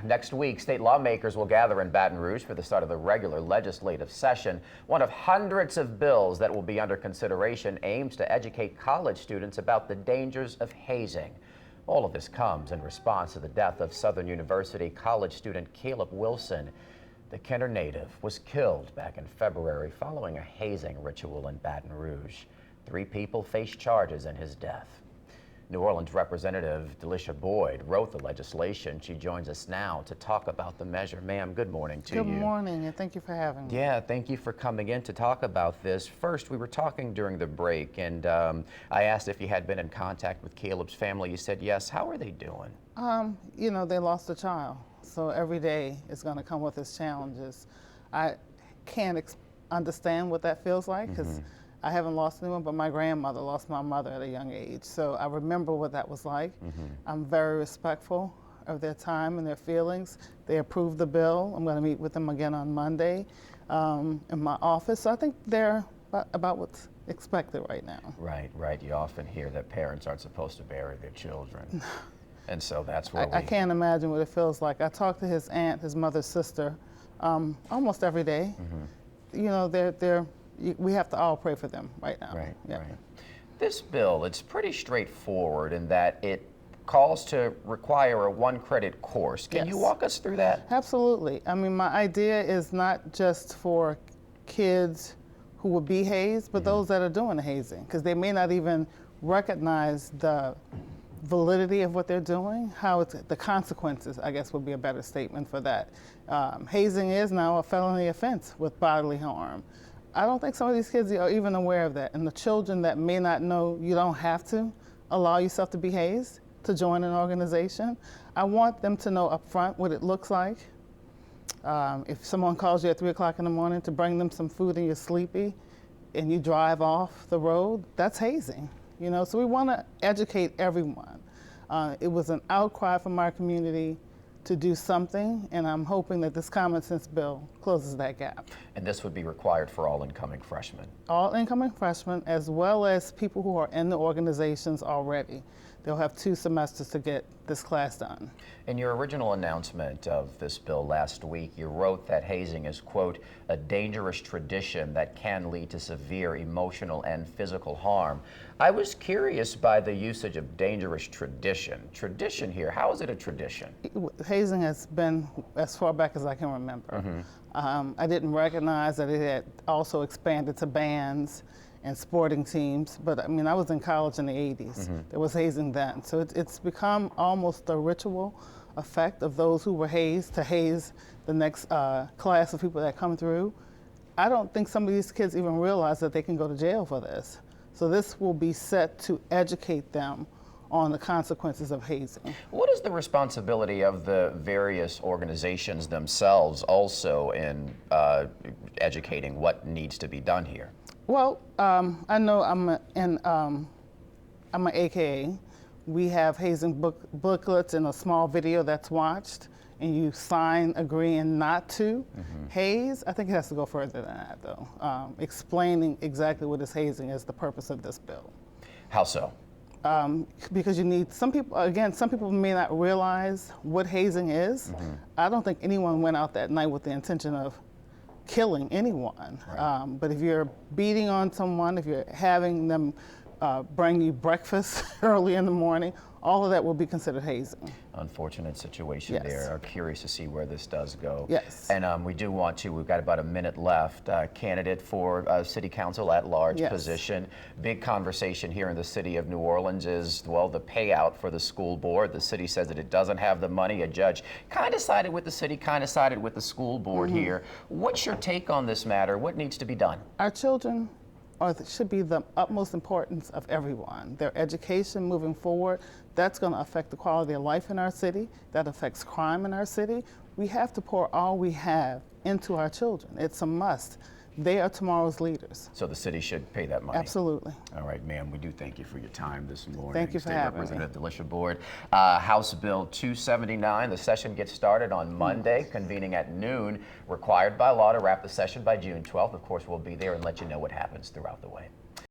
Next week, state lawmakers will gather in Baton Rouge for the start of the regular legislative session. One of hundreds of bills that will be under consideration aims to educate college students about the dangers of hazing. All of this comes in response to the death of Southern University college student Caleb Wilson. The Kenner native was killed back in February following a hazing ritual in Baton Rouge. 3 people face charges in his death. New Orleans Representative Delisha Boyd wrote the legislation. She joins us now to talk about the measure. Ma'am, good morning to you. Good morning, and thank you for having me. Yeah, thank you for coming in to talk about this. First, we were talking during the break, and I asked if you had been in contact with Caleb's family. You said yes. How are they doing? You know, they lost a child, so every day is going to come with its challenges. I can't understand what that feels like, because I haven't lost anyone, but my grandmother lost my mother at a young age. So I remember what that was like. I'm very respectful of their time and their feelings. They approved the bill. I'm going to meet with them again on Monday in my office. So I think they're about what's expected right now. Right, right. You often hear that parents aren't supposed to bury their children. And so that's where I can't imagine what it feels like. I talk to his aunt, his mother's sister, almost every day. You know, we have to all pray for them right now. Right, right. This bill, it's pretty straightforward in that it calls to require a 1-credit course. Can you walk us through that? Absolutely. I mean, my idea is not just for kids who will be hazed, but those that are doing the hazing, because they may not even recognize the validity of what they're doing, the consequences, I guess, would be a better statement for that. Hazing is now a felony offense with bodily harm. I don't think some of these kids are even aware of that. And the children that may not know you don't have to allow yourself to be hazed to join an organization, I want them to know up front what it looks like. If someone calls you at 3 o'clock in the morning to bring them some food and you're sleepy and you drive off the road, that's hazing. You know, so we want to educate everyone. It was an outcry from our community to do something, and I'm hoping that this common sense bill closes that gap. And this would be required for all incoming freshmen? All incoming freshmen, as well as people who are in the organizations already. They'll have 2 semesters to get this class done. In your original announcement of this bill last week, you wrote that hazing is, quote, a dangerous tradition that can lead to severe emotional and physical harm. I was curious by the usage of dangerous tradition. Tradition here, how is it a tradition? Hazing has been as far back as I can remember. I didn't recognize that it had also expanded to bands and sporting teams, but I mean, I was in college in the 80s. There was hazing then. So it's become almost a ritual effect of those who were hazed to haze the next class of people that come through. I don't think some of these kids even realize that they can go to jail for this. So this will be set to educate them on the consequences of hazing. What is the responsibility of the various organizations themselves also in educating what needs to be done here? Well, I know I'm an AKA. We have hazing booklets and a small video that's watched, and you sign agreeing not to haze. I think it has to go further than that, though. Explaining exactly what is hazing is the purpose of this bill. How so? Because you need, some people may not realize what hazing is. I don't think anyone went out that night with the intention of killing anyone. But if you're beating on someone, if you're having them bring you breakfast early in the morning, all of that will be considered hazing. Unfortunate situation there. I'm curious to see where this does go. Yes. And we've got about a minute left. Candidate for City Council at large position. Big conversation here in the city of New Orleans is, well, the payout for the school board. The city says that it doesn't have the money. A judge kind of sided with the city, kind of sided with the school board here. What's your take on this matter? What needs to be done? Our children should be the utmost importance of everyone. Their education moving forward, that's going to affect the quality of life in our city. That affects crime in our city. We have to pour all we have into our children. It's a must. They are tomorrow's leaders. So the city should pay that money? Absolutely. All right, ma'am, we do thank you for your time this morning. Thank you for having me. Representative Delisha Boyd. House Bill 279, the session gets started on Monday, convening at noon, required by law to wrap the session by June 12th. Of course, we'll be there and let you know what happens throughout the way.